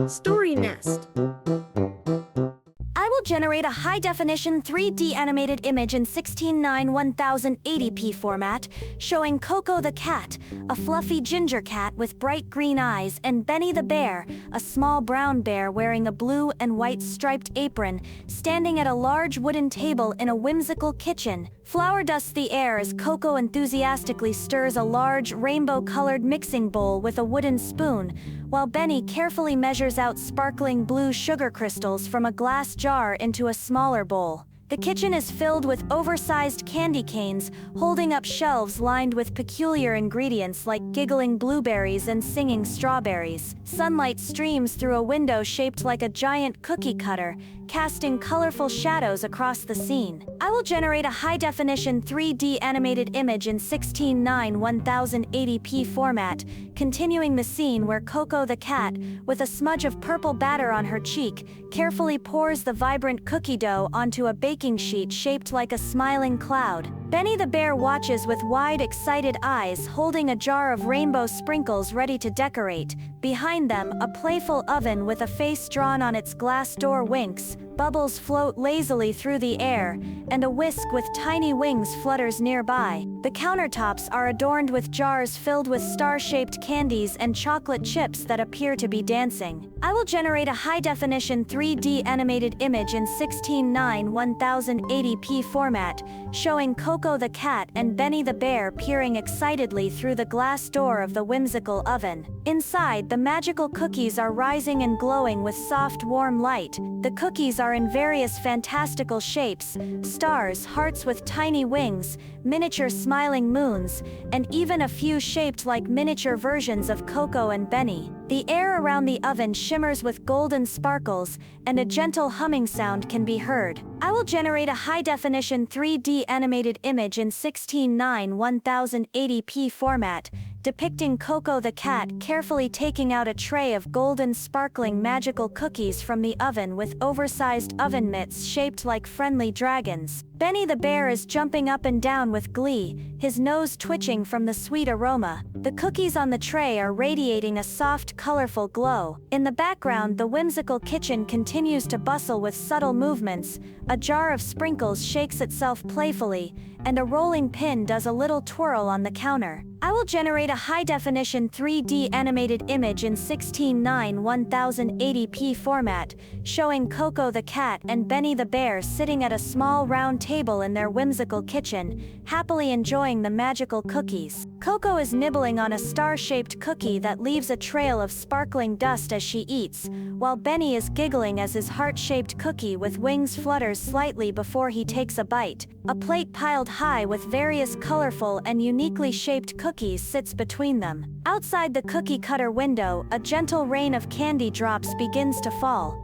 Story Nest. I will generate a high-definition 3D animated image in 16:9 1080p format, showing Coco the cat, a fluffy ginger cat with bright green eyes, and Benny the bear, a small brown bear wearing a blue and white striped apron, standing at a large wooden table in a whimsical kitchen. Flour dusts the air as Coco enthusiastically stirs a large rainbow-colored mixing bowl with a wooden spoon, while Benny carefully measures out sparkling blue sugar crystals from a glass jar into a smaller bowl. The kitchen is filled with oversized candy canes, holding up shelves lined with peculiar ingredients like giggling blueberries and singing strawberries. Sunlight streams through a window shaped like a giant cookie cutter, casting colorful shadows across the scene. I will generate a high-definition 3D animated image in 16:9 1080p format, continuing the scene where Coco the cat, with a smudge of purple batter on her cheek, carefully pours the vibrant cookie dough onto a baking sheet shaped like a smiling cloud. Benny the bear watches with wide, excited eyes, holding a jar of rainbow sprinkles ready to decorate. Behind them, a playful oven with a face drawn on its glass door winks, bubbles float lazily through the air, and a whisk with tiny wings flutters nearby. The countertops are adorned with jars filled with star-shaped candies and chocolate chips that appear to be dancing. I will generate a high-definition 3D animated image in 16:9 1080p format, showing Coco the cat and Benny the bear peering excitedly through the glass door of the whimsical oven. Inside, the magical cookies are rising and glowing with soft, warm light. The cookies are in various fantastical shapes: stars, hearts with tiny wings, miniature smiling moons, and even a few shaped like miniature versions of Coco and Benny. The air around the oven shimmers with golden sparkles, and a gentle humming sound can be heard. I will generate a high-definition 3D animated image in 16:9 1080p format, depicting Coco the cat carefully taking out a tray of golden sparkling magical cookies from the oven with oversized oven mitts shaped like friendly dragons. Benny the bear is jumping up and down with glee, his nose twitching from the sweet aroma. The cookies on the tray are radiating a soft, colorful glow. In the background, the whimsical kitchen continues to bustle with subtle movements. A jar of sprinkles shakes itself playfully, and a rolling pin does a little twirl on the counter. I will generate a high-definition 3D animated image in 16:9 1080p format, showing Coco the cat and Benny the bear sitting at a small round table in their whimsical kitchen, happily enjoying the magical cookies. Coco is nibbling on a star-shaped cookie that leaves a trail of sparkling dust as she eats, while Benny is giggling as his heart-shaped cookie with wings flutters slightly before he takes a bite. A plate piled high with various colorful and uniquely shaped cookies sits between them. Outside the cookie cutter window, a gentle rain of candy drops begins to fall.